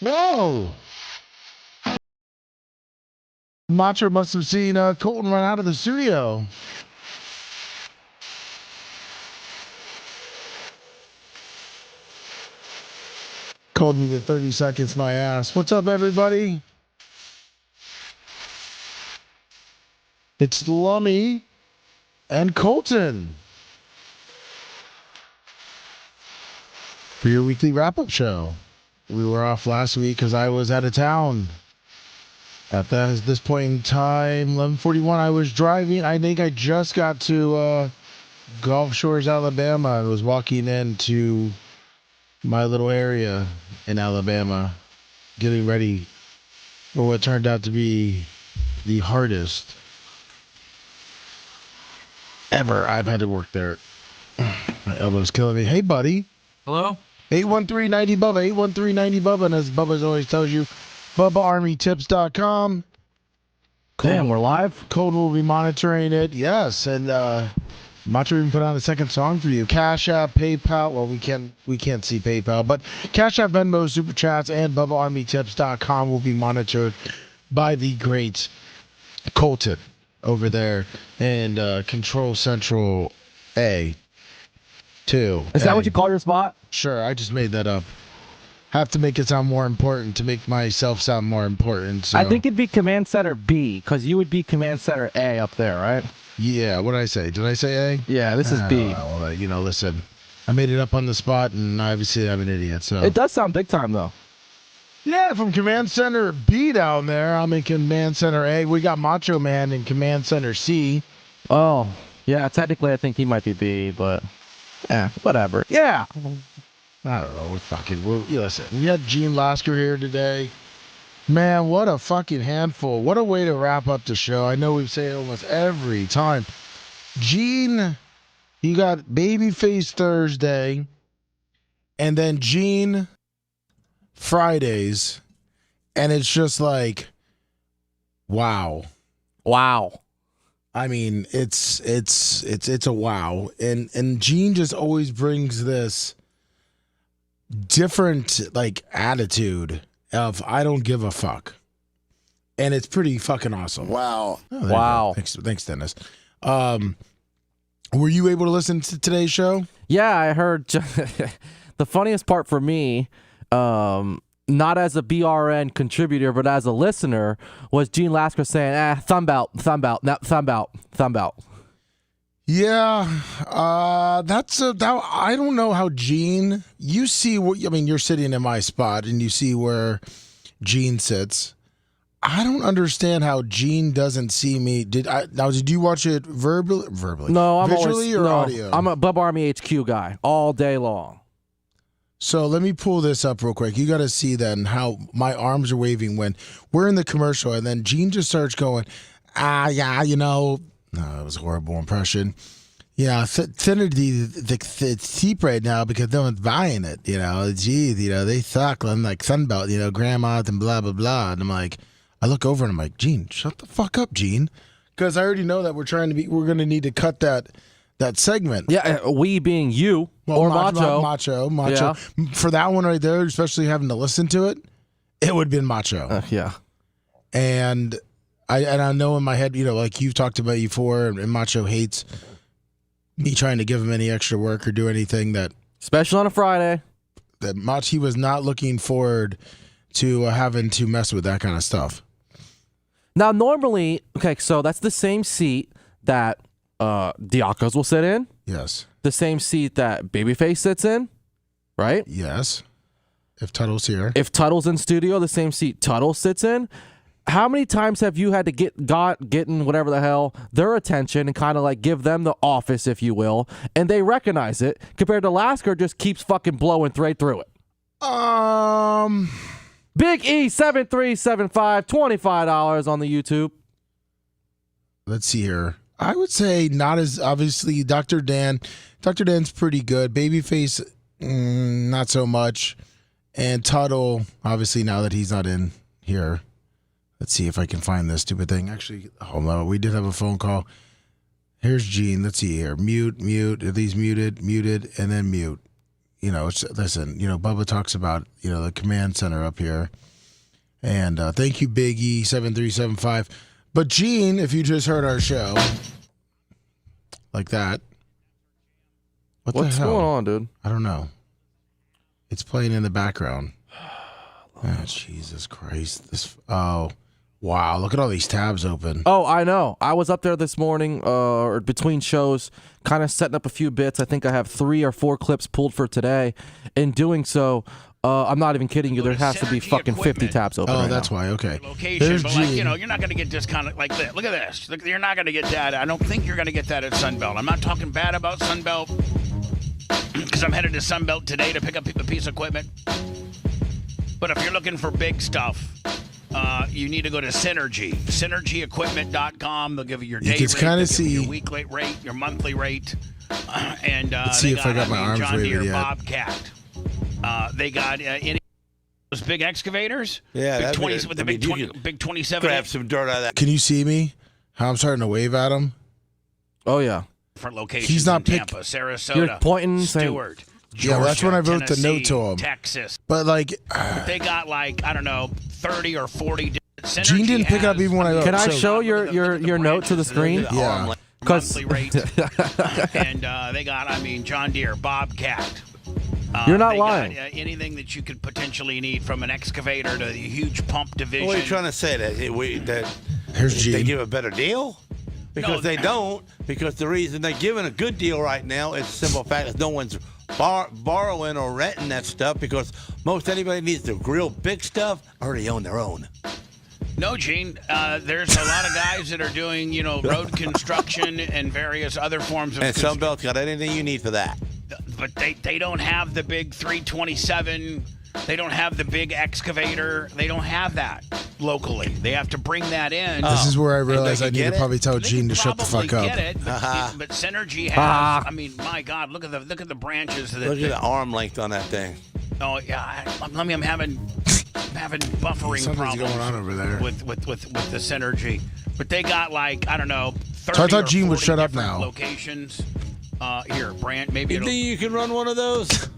Whoa! Macho must have seen Colton run out of the studio. Called me the 30 seconds my ass. What's up, everybody? It's Lummy and Colton for your weekly wrap-up show. We were off last week because I was out of town. At this point in time, 11:41, I was driving. I think I just got to Gulf Shores, Alabama. I was walking into my little area in Alabama, getting ready for what turned out to be the hardest ever I've had to work there. My elbow's killing me. Hey, buddy. Hello? 813-90-BUBBA, 813-90-BUBBA, and as Bubba's always tells you, BubbaArmyTips.com. Damn, we're live? Code will be monitoring it, yes, and Macho even put on a second song for you. Cash App, PayPal, well, we can't see PayPal, but Cash App, Venmo, Super Chats, and BubbaArmyTips.com will be monitored by the great Colton over there and Control Central A. 2. Is that what you call your spot? Sure, I just made that up. Have to make it sound more important to make myself sound more important. So. I think it'd be Command Center B, because you would be Command Center A up there, right? Yeah, what did I say? Did I say A? Yeah, this is B. Well, listen, I made it up on the spot, and obviously I'm an idiot. So It does sound big time, though. yeah, from Command Center B down there, I'm in Command Center A. We got Macho Man in Command Center C. Oh, yeah, technically I think he might be B, but yeah, whatever. Yeah. I don't know. Listen, we had Gene Lasker here today. Man, what a fucking handful. What a way to wrap up the show. I know we say it almost every time. Gene, you got Babyface Thursday, and then Gene Fridays, and it's just like, wow. Wow. I mean, it's a wow. And Gene just always brings this different like attitude of I don't give a fuck, and it's pretty fucking awesome. Wow. Oh, wow. Thanks, Dennis. Were you able to listen to today's show? Yeah, I heard. The funniest part for me, not as a BRN contributor, but as a listener, was Gene Lasker saying, thumb belt, no, thumb belt. Yeah, I don't know how Gene. You see what I mean. You're sitting in my spot, and you see where Gene sits. I don't understand how Gene doesn't see me. Did you watch it verbally? No, I'm visually or no, audio. I'm a Bubba Army HQ guy all day long. So let me pull this up real quick. You got to see then how my arms are waving when we're in the commercial, and then Gene just starts going, yeah, No, it was a horrible impression. Yeah, thinner it's cheap right now because no one's buying it. Geez, they suck. I'm like Sunbelt, grandmas and blah blah blah. And I'm like, I look over and I'm like, Gene, shut the fuck up, Gene, because I already know that we're going to need to cut that segment. Yeah, we being you or Macho. Yeah. For that one right there, especially having to listen to it, it would have been Macho. Yeah, and. I know in my head, like you've talked about before, and Macho hates me trying to give him any extra work or do anything that, especially on a Friday. That Macho was not looking forward to having to mess with that kind of stuff. Now, normally, okay, so that's the same seat that Diakos will sit in. Yes. The same seat that Babyface sits in, right? Yes. If Tuttle's here. If Tuttle's in studio, the same seat Tuttle sits in. How many times have you had to getting whatever the hell their attention and kind of like give them the office, if you will, and they recognize it compared to Lasker just keeps fucking blowing right through it? Big E 7375, $25 on the YouTube. Let's see here. I would say not as obviously Dr. Dan. Dr. Dan's pretty good. Babyface, not so much. And Tuttle, obviously now that he's not in here. Let's see if I can find this stupid thing. Actually, hold on. We did have a phone call. Here's Gene. Let's see here. Mute. Are these muted, and then mute. listen, Bubba talks about, the command center up here. And thank you, Big E7375. But Gene, if you just heard our show, like that. What's going on, dude? I don't know. It's playing in the background. Oh, Jesus Christ. Oh, wow. Look at all these tabs open. Oh, I know. I was up there this morning or between shows, kind of setting up a few bits. I think I have 3 or 4 clips pulled for today. In doing so, I'm not even kidding you. There has to be fucking 50 tabs open. Oh, that's why. Okay. Location, There's but Gene. you're not going to get discounted like that. Look at this. Look, you're not going to get that. I don't think you're going to get that at Sunbelt. I'm not talking bad about Sunbelt because I'm headed to Sunbelt today to pick up a piece of equipment. But if you're looking for big stuff, you need to go to Synergy. SynergyEquipment.com. They'll give you your day rate, kind of see your weekly rate, your monthly rate, and let's see if I got my arms John waving Deere yet. Bobcat. They got any those big excavators. Yeah, big that'd 20 be- with the I mean, big you 20, could big 27 Grab some dirt out of that. Can you see me? How I'm starting to wave at him? Oh, yeah. different locations. He's not in Tampa, Sarasota, You're pointing, saying- Stewart. Yeah, well, that's when I wrote the Tennessee, note to him. Texas. But, like, They got like, I don't know, 30 or 40 different. Gene didn't pick up even when I wrote. Can I so- show your note to the screen? Yeah. Monthly rate. And they got, John Deere, Bobcat. You're not they lying. Got, anything that you could potentially need, from an excavator to the huge pump division. What are you trying to say? That Here's they Gene. give a better deal? Because No. they don't. Because the reason they're giving a good deal right now is the simple fact that no one's borrowing or renting that stuff, because most anybody needs the real big stuff already own their own. No, Gene. There's a lot of guys that are doing, road construction and various other forms of And Sunbelt's got anything you need for that. But they don't have the big 327. They don't have the big excavator. They don't have that locally. They have to bring that in. This is where I they realized can I need get to it? probably tell They Gene can to shut the probably fuck up. get it, but Synergy has. My God, look at the branches. Look at the arm length on that thing. Oh yeah, I'm having buffering Something's problems going on over there. with the Synergy. But they got like, I don't know, 30 So I thought or Gene would 40 shut up different now. Locations. Here, Brant. Maybe You it'll. think you can run one of those?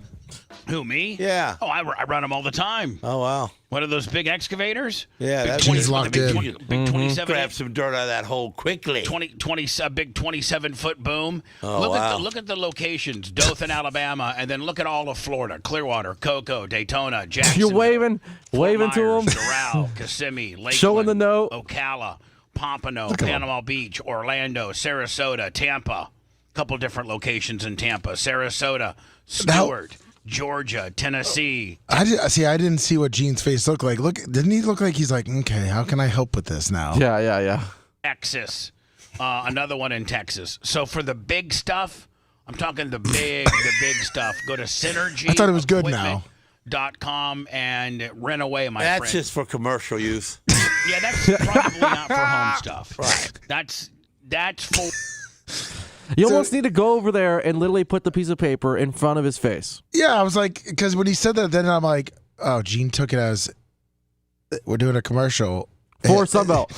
Who, me? Yeah. Oh, I run them all the time. Oh, wow. What are those big excavators? Yeah, big that's Gene's with the locked big in. 20 big 27. Grab some dirt out of that hole quickly. 20, big 27-foot boom. Oh, look wow. look at the locations: Dothan, Alabama, and then look at all of Florida: Clearwater, Cocoa, Daytona, Jacksonville. You're waving to Myers, him. Doral, Kissimmee, Lakeland, Showing the note. Ocala, Pompano, Panama Beach, Orlando, Sarasota, Tampa. A couple different locations in Tampa: Sarasota, Stewart, Georgia, Tennessee. I didn't see what Gene's face looked like. Didn't he look like he's like, okay, how can I help with this now? Yeah. Texas, another one in Texas. So for the big stuff, I'm talking the big stuff. Go to Synergy. I thought it was good now. .com and rent away, my That's friend. just for commercial use. Yeah, that's probably not for home stuff. Right. That's for. You almost need to go over there and literally put the piece of paper in front of his face. Yeah, I was like, because when he said that, then I'm like, oh, Gene took it as we're doing a commercial. For Sunbelt.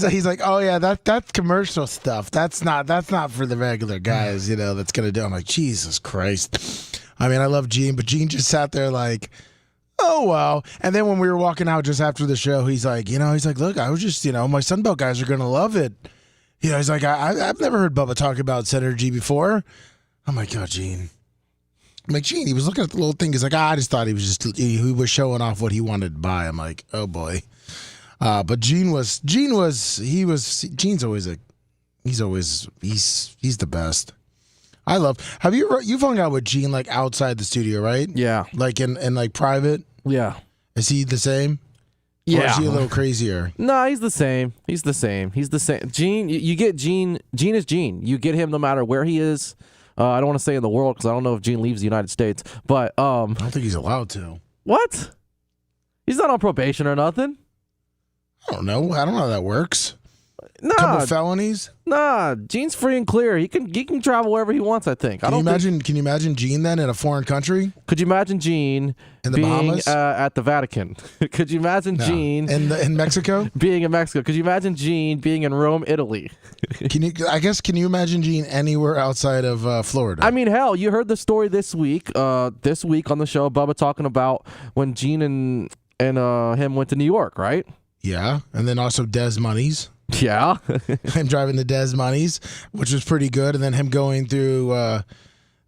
he's like, oh yeah, that's commercial stuff. That's not for the regular guys, that's gonna do. I'm like, Jesus Christ. I mean, I love Gene, but Gene just sat there like, oh well. And then when we were walking out just after the show, he's like, look, I was just, my Sunbelt guys are gonna love it. He's like, I've never heard Bubba talk about Synergy before. I'm like, oh, Gene. I'm like, Gene, he was looking at the little thing. He's like, I just thought he was showing off what he wanted to buy. I'm like, oh boy. But Gene's always he's the best. You've hung out with Gene like outside the studio, right? Yeah. Like in like private? Yeah. Is he the same? Or Yeah. is he a little crazier? No, he's the same. Gene, you get Gene. Gene is Gene. You get him no matter where he is. I don't want to say in the world because I don't know if Gene leaves the United States. But I don't think he's allowed to. what? He's not on probation or nothing. I don't know how that works. couple felonies. Nah, Gene's free and clear. He can travel wherever he wants. I think. Can you imagine Gene then in a foreign country? Could you imagine Gene in the being Bahamas? At the Vatican? Could you imagine Gene in Mexico being in Mexico? Could you imagine Gene being in Rome, Italy? Can you imagine Gene anywhere outside of Florida? I mean, hell, you heard the story this week. This week on the show, Bubba talking about when Gene and him went to New York, right? Yeah, and then also Des Monies. Yeah. Him driving the Des Monies, which was pretty good, and then him going through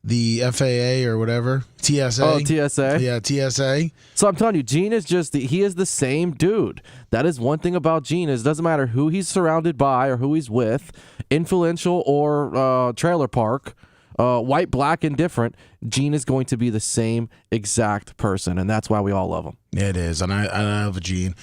the FAA or whatever, TSA. Oh, TSA. Yeah, TSA. So I'm telling you, Gene is he is the same dude. That is one thing about Gene is it doesn't matter who he's surrounded by or who he's with, influential or trailer park, white, black, indifferent, Gene is going to be the same exact person, and that's why we all love him. It is, and I love Gene.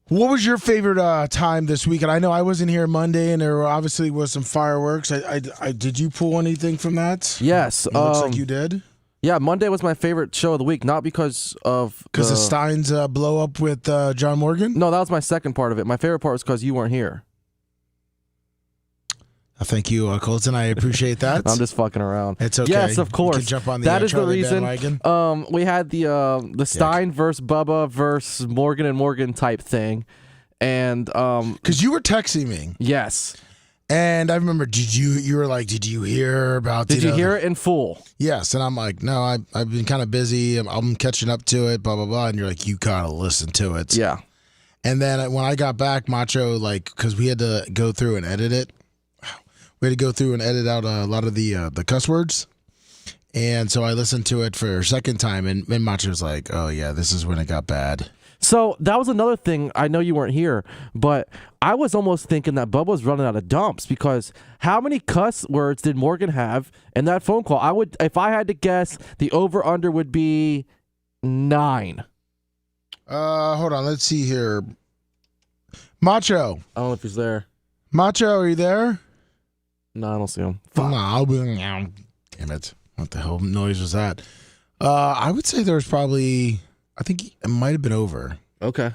What was your favorite time this week? And I know I wasn't here Monday, and there obviously was some fireworks. I did you pull anything from that? Yes. It looks like you did. Yeah, Monday was my favorite show of the week, not because of the Steins blow up with John Morgan. No, that was my second part of it. My favorite part was because you weren't here. Thank you, Colton. I appreciate that. I'm just fucking around. It's okay. Yes, of course. You can jump on the that is the Charlie reason. bandwagon. We had the Stein versus Bubba versus Morgan and Morgan type thing, and because you were texting me. Yes. And I remember, you were like, did you hear about? Did you hear it in full? Yes, and I'm like, no, I've been kind of busy. I'm catching up to it, blah blah blah. And you're like, you gotta listen to it. Yeah. And then when I got back, Macho, like, because we had to go through and edit it. We had to go through and edit out a lot of the cuss words. And so I listened to it for a second time, and Macho was like, oh, yeah, this is when it got bad. So that was another thing. I know you weren't here, but I was almost thinking that Bubba was running out of dumps because how many cuss words did Morgan have in that phone call? If I had to guess, the over-under would be 9. Hold on. Let's see here. Macho. I don't know if he's there. Macho, are you there? No, I don't see him. No, damn it. What the hell noise was that? I would say there was probably, I think it might have been over. Okay.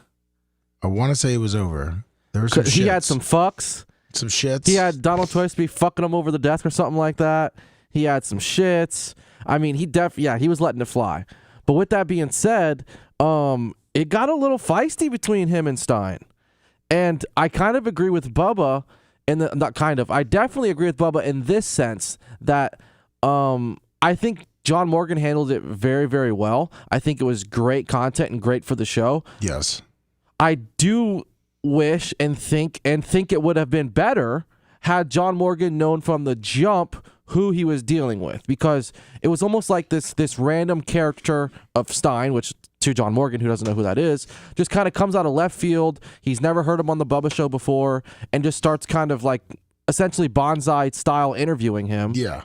I want to say it was over. There was some shits. He had some fucks. Some shits. He had Donald Twisby fucking him over the desk or something like that. He had some shits. I mean, he was letting it fly. But with that being said, it got a little feisty between him and Stein. And I kind of agree with Bubba. I definitely agree with Bubba in this sense that I think John Morgan handled it very, very well. I think it was great content and great for the show. Yes. I do wish and think it would have been better had John Morgan known from the jump who he was dealing with, because it was almost like this random character of Stein, which to John Morgan, who doesn't know who that is, just kind of comes out of left field. He's never heard him on the Bubba Show before, and just starts kind of like essentially bonsai style interviewing him. Yeah.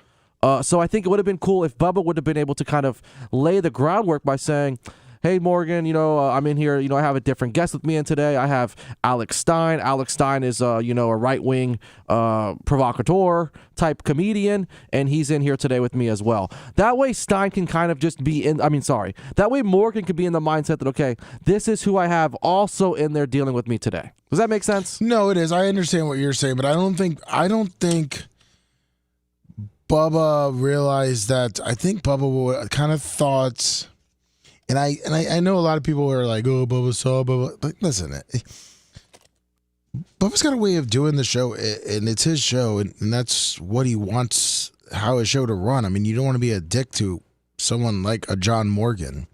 So I think it would have been cool if Bubba would have been able to kind of lay the groundwork by saying, hey, Morgan, I'm in here. I have a different guest with me in today. I have Alex Stein. Alex Stein is, a right-wing provocateur type comedian, and he's in here today with me as well. That way Stein can kind of just be that way Morgan could be in the mindset that, okay, this is who I have also in there dealing with me today. Does that make sense? No, it is. I understand what you're saying, but I don't think Bubba realized that. I think Bubba kind of thought... And I know a lot of people are like, oh, Bubba saw Bubba. But listen, Bubba's got a way of doing the show, and it's his show, and that's what he wants, how his show to run. I mean, you don't want to be a dick to someone like a John Morgan.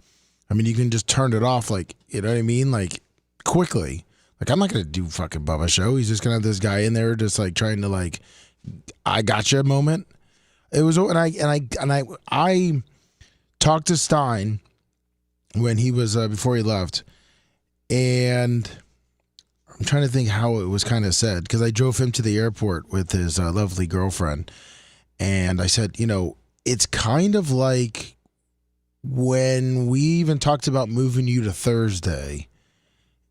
I mean, you can just turn it off, like, you know what I mean? Like, quickly. Like, I'm not going to do fucking Bubba show. He's just going to have this guy in there just, like, trying to, like, I gotcha moment. It was, and I talked to Stein when he was before he left, and I'm trying to think how it was kind of said, because I drove him to the airport with his lovely girlfriend, and I said, it's kind of like when we even talked about moving you to Thursday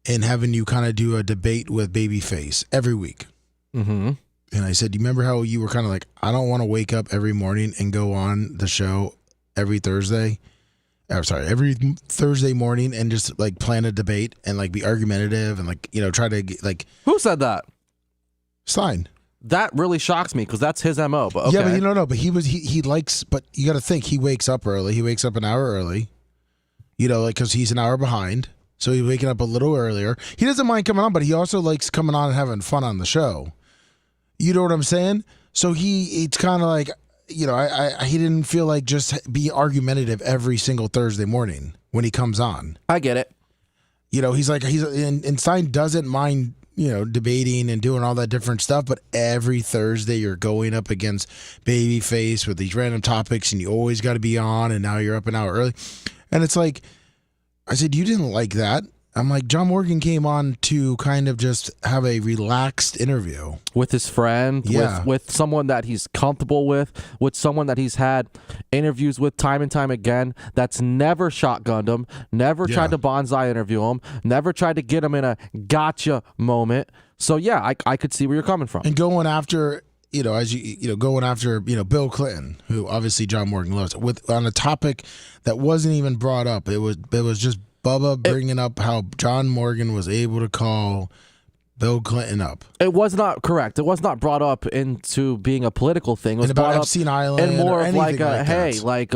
and having you kind of do a debate with Babyface every week. Mm-hmm. And I said, you remember how you were kind of like, I don't want to wake up every morning and go on the show every Thursday morning and just like plan a debate and like be argumentative and like, try to like. Who said that? Stein. That really shocks me because that's his MO. But okay. Yeah, but no. But he likes. But you got to think he wakes up early. He wakes up an hour early. Like because he's an hour behind, so he's waking up a little earlier. He doesn't mind coming on, but he also likes coming on and having fun on the show. You know what I'm saying? So it's kind of like he didn't feel like just be argumentative every single Thursday morning when he comes on. I get it. And Stein doesn't mind. Debating and doing all that different stuff, but every Thursday you're going up against Babyface with these random topics, and you always got to be on, and now you're up an hour early. And it's like, I said, you didn't like that. I'm like, John Morgan came on to kind of just have a relaxed interview. With his friend, with someone that he's comfortable with someone that he's had interviews with time and time again, that's never shotgunned him, never tried to bonsai interview him, never tried to get him in a gotcha moment. So, yeah, I could see where you're coming from. And going after, going after, Bill Clinton, who obviously John Morgan loves, on a topic that wasn't even brought up. It was just Bubba bringing up how John Morgan was able to call Bill Clinton up. It was not correct. It was not brought up into being a political thing. It was and about brought Epstein up Island and more of like,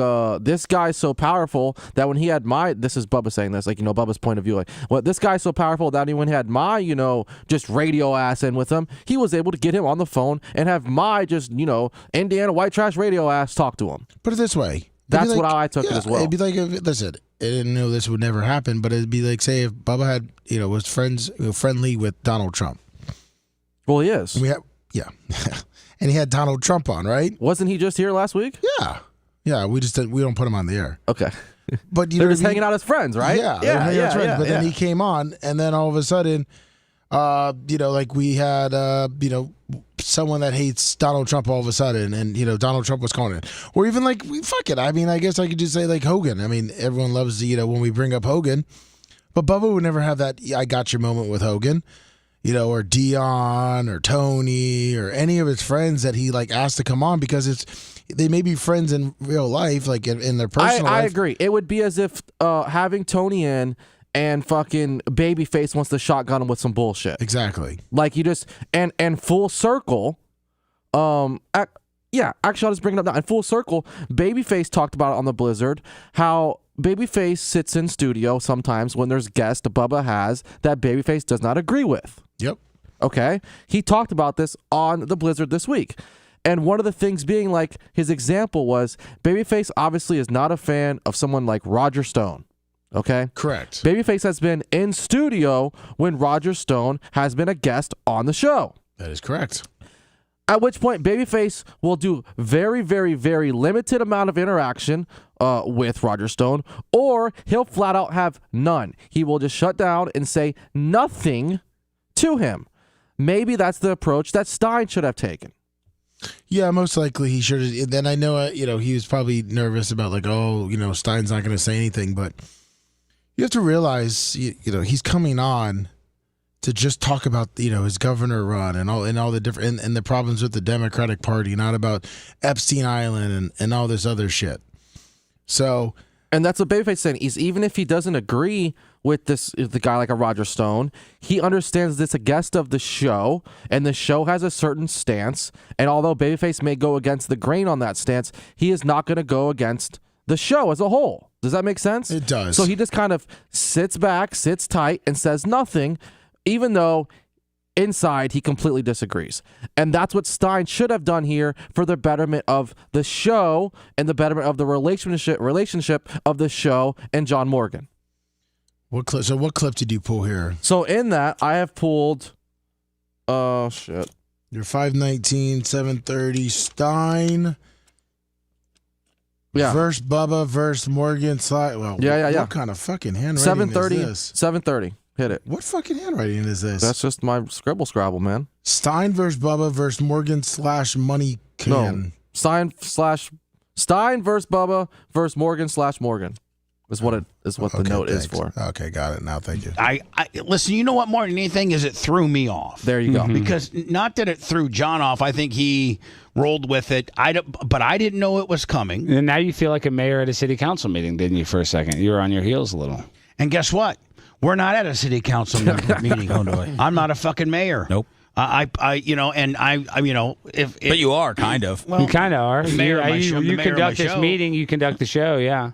this guy's so powerful that when he had this is Bubba saying this, Bubba's point of view, this guy's so powerful that when he had my, just radio ass in with him, he was able to get him on the phone and have my just, Indiana white trash radio ass talk to him. Put it this way. That's what I took it as well. It'd be like, listen, I didn't know this would never happen, but it'd be like, say, if Bubba had, was friendly with Donald Trump. Well, he is. Yeah. And he had Donald Trump on, right? Wasn't he just here last week? Yeah. Yeah, we don't put him on the air. Okay. But they're just hanging out as friends, right? Yeah. But then he came on, and then all of a sudden, we had, someone that hates Donald Trump all of a sudden, and Donald Trump was calling it, or even fuck it. I mean, I guess I could just say like Hogan. I mean, everyone loves when we bring up Hogan, but Bubba would never have that "I got your" moment with Hogan, or Dion or Tony or any of his friends that he asked to come on because they may be friends in real life, like in their personal life. I agree. It would be as if having Tony in. And fucking Babyface wants to shotgun him with some bullshit. Exactly. Like you just and full circle. Actually, I'll just bring it up now. In full circle, Babyface talked about it on the Blizzard. How Babyface sits in studio sometimes when there's guests Bubba has that Babyface does not agree with. Yep. Okay. He talked about this on the Blizzard this week. And one of the things being his example was Babyface obviously is not a fan of someone like Roger Stone. Okay? Correct. Babyface has been in studio when Roger Stone has been a guest on the show. That is correct. At which point, Babyface will do very, very, very limited amount of interaction with Roger Stone, or he'll flat out have none. He will just shut down and say nothing to him. Maybe that's the approach that Stein should have taken. Yeah, most likely he should have. Then I know, he was probably nervous about Stein's not going to say anything, but you have to realize, he's coming on to just talk about, his governor run and all the different and the problems with the Democratic Party, not about Epstein Island and all this other shit. So, and that's what Babyface saying. Even if he doesn't agree with the guy like a Roger Stone, he understands this a guest of the show, and the show has a certain stance. And although Babyface may go against the grain on that stance, he is not going to go against the show as a whole. Does that make sense? It does. So he just kind of sits back, sits tight, and says nothing, even though inside he completely disagrees. And that's what Stein should have done here for the betterment of the show and the betterment of the relationship of the show and John Morgan. What clip did you pull here? So in that, I have pulled your 519, 730 Stein. Yeah. Verse Bubba, verse Morgan, Well, yeah. What kind of fucking handwriting 730, is this? 730. Hit it. What fucking handwriting is this? That's just my scrabble, man. Stein versus Bubba versus Morgan / Money Can. No. Stein versus Bubba versus Morgan is what the note thanks. is for. Okay, got it now. Thank you. I listen. You know what? More than anything, is it threw me off. There you go. Because not that it threw John off. I think he rolled with it. But I didn't know it was coming. And now you feel like a mayor at a city council meeting, didn't you? For a second, you were on your heels a little. And guess what? We're not at a city council meeting. I'm not a fucking mayor. Nope. you know, and you know, if But you are kind of. well, You kind of are. mayor of my show- the You mayor of conduct my this show. meeting. You conduct the show. Yeah.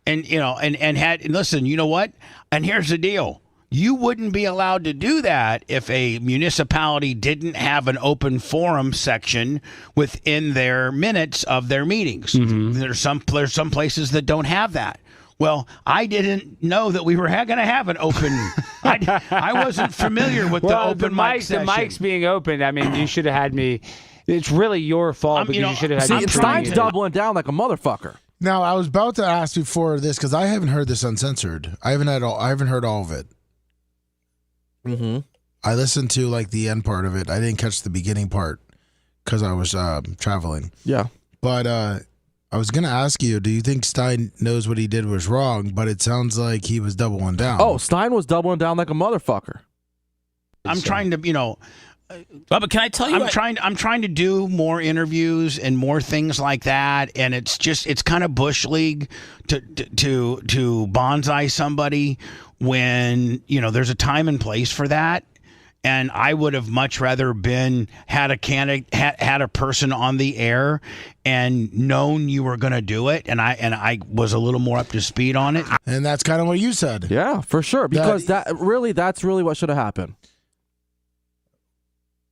and you know, and listen, you know what? And here's the deal. You wouldn't be allowed to do that if a municipality didn't have an open forum section within their minutes of their meetings. There's some places that don't have that. Well, I didn't know that we were going to have an open. I wasn't familiar with the open mic session. The mics being open. I mean, you should have had me. It's really your fault because you should have had me. See, Stein's doubling down like a motherfucker. Now, I was about to ask before this because I haven't heard this uncensored. I haven't heard all of it. Mm-hmm. I listened to like the end part of it. I didn't catch the beginning part because I was traveling. Yeah. But I was gonna ask you, do you think Stein knows what he did was wrong? But it sounds like he was doubling down. Oh, Stein was doubling down like a motherfucker. I'm trying to, you know, Bubba, can I tell you? I'm trying to do more interviews and more things like that, and it's kind of bush league to bonsai somebody when, you know, there's a time and place for that. And I would have much rather had a person on the air and known you were going to do it, and I was a little more up to speed on it. And that's kind of what you said. Yeah, for sure. Because that's really what should have happened.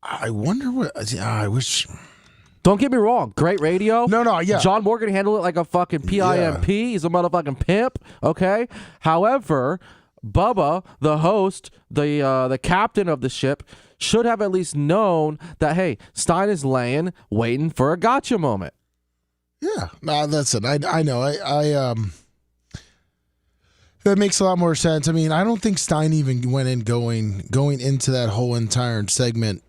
I wonder what. I wish. Don't get me wrong. Great radio. No, yeah. John Morgan handled it like a fucking PIMP. He's a motherfucking pimp. Okay. However, Bubba, the host, the captain of the ship, should have at least known that, hey, Stein is waiting for a gotcha moment. Yeah. No, listen, I know. I that makes a lot more sense. I mean, I don't think Stein even went in going into that whole entire segment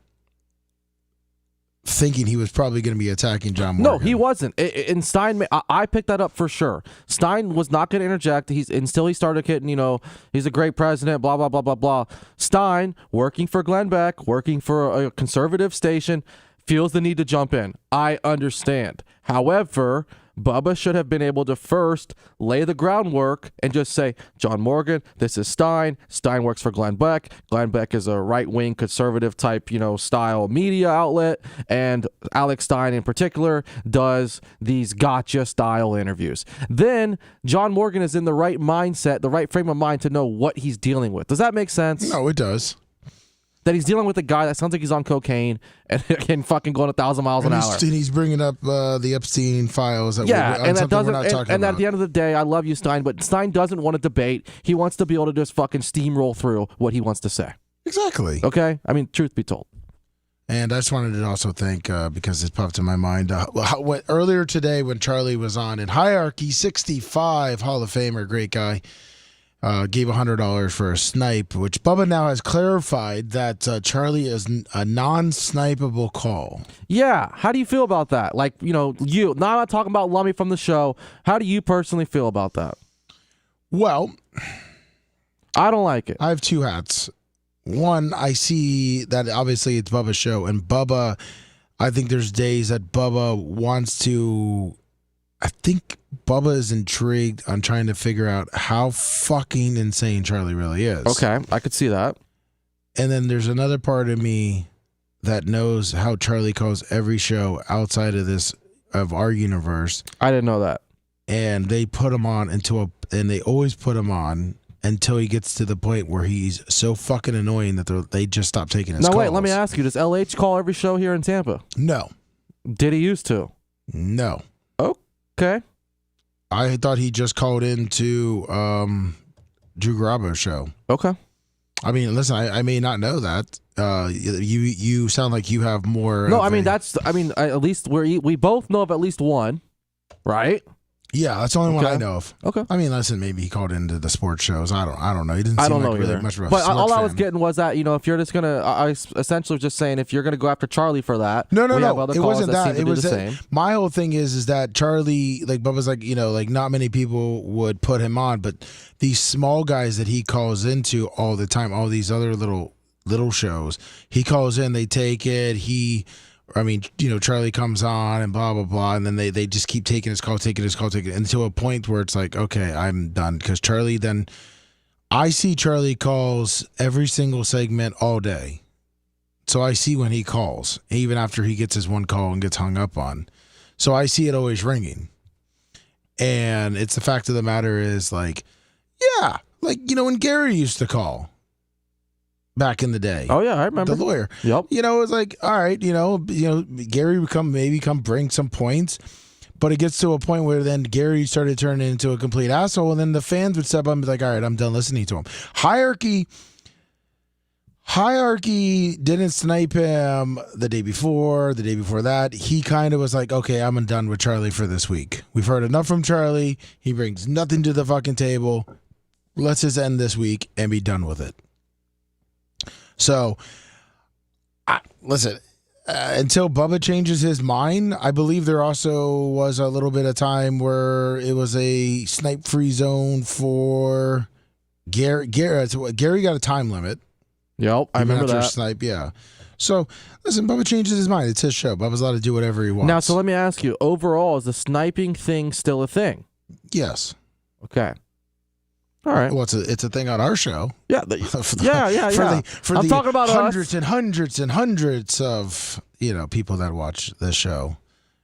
thinking he was probably going to be attacking John Morgan. No, he wasn't. And Stein, I picked that up for sure. Stein was not going to interject. Until he started getting, you know, he's a great president, blah, blah, blah, blah, blah. Stein, working for Glenn Beck, working for a conservative station, feels the need to jump in. I understand. However, Bubba should have been able to first lay the groundwork and just say, John Morgan, this is Stein. Stein works for Glenn Beck. Glenn Beck is a right-wing conservative type, you know, style media outlet. And Alex Stein in particular does these gotcha style interviews. Then John Morgan is in the right mindset, the right frame of mind to know what he's dealing with. Does that make sense? No, it does. That he's dealing with a guy that sounds like he's on cocaine and fucking going 1,000 miles an hour. And he's bringing up the Epstein files. And that doesn't. And at the end of the day, I love you, Stein, but Stein doesn't want to debate. He wants to be able to just fucking steamroll through what he wants to say. Exactly. Okay, I mean, truth be told. And I just wanted to also thank, because it popped in my mind, earlier today when Charlie was on in Hierarchy 65, Hall of Famer, great guy. Gave $100 for a snipe, which Bubba now has clarified that Charlie is a non-snipeable call. Yeah, how do you feel about that? Like, you know, I'm not talking about Lummy from the show. How do you personally feel about that? Well, I don't like it. I have two hats. One, I see that obviously it's Bubba's show, and Bubba, I think there's days that Bubba wants to. I think Bubba is intrigued on trying to figure out how fucking insane Charlie really is. Okay, I could see that. And then there's another part of me that knows how Charlie calls every show outside of our universe. I didn't know that. And they put him on and they always put him on until he gets to the point where he's so fucking annoying that they just stop taking his calls. Now wait, let me ask you, does LH call every show here in Tampa? No. Did he used to? No. Okay. I thought he just called into Drew Garabo's show. Okay. I mean, listen, I may not know that. You sound like you have more. No, I mean at least we both know of at least one, right? Yeah, that's the only one I know of. Okay. I mean, listen, maybe he called into the sports shows. I don't know. He didn't. I seem don't like know really either. much of a but all sports I was fan. getting was that, you know, if you're just gonna, I essentially was just saying, if you're gonna go after Charlie for that, No. we have other It callers wasn't that. seem to It do was the that. same. My whole thing is that Charlie, like Bubba's, like, you know, like not many people would put him on, but these small guys that he calls into all the time, all these other little shows, he calls in, they take it. I mean, you know, Charlie comes on and blah, blah, blah. And then they just keep taking his call, until a point where it's like, okay, I'm done. Because Charlie then, I see Charlie calls every single segment all day. So I see when he calls, even after he gets his one call and gets hung up on. So I see it always ringing. And it's the fact of the matter is like, yeah, like, when Gary used to call back in the day. Oh, yeah, I remember. The lawyer. Yep. It was like, all right, Gary would come bring some points. But it gets to a point where then Gary started turning into a complete asshole, and then the fans would step up and be like, all right, I'm done listening to him. Hierarchy didn't snipe him the day before that. He kind of was like, okay, I'm done with Charlie for this week. We've heard enough from Charlie. He brings nothing to the fucking table. Let's just end this week and be done with it. So, listen, until Bubba changes his mind, I believe there also was a little bit of time where it was a snipe-free zone for Gary. Gary got a time limit. Yep, I remember that. Snipe, yeah. So, listen, Bubba changes his mind. It's his show. Bubba's allowed to do whatever he wants. Now, so let me ask you, overall, is the sniping thing still a thing? Yes. Okay. All right. Well, it's a thing on our show. Yeah. Yeah. For I'm the talking about hundreds us. and hundreds and hundreds of people that watch this show.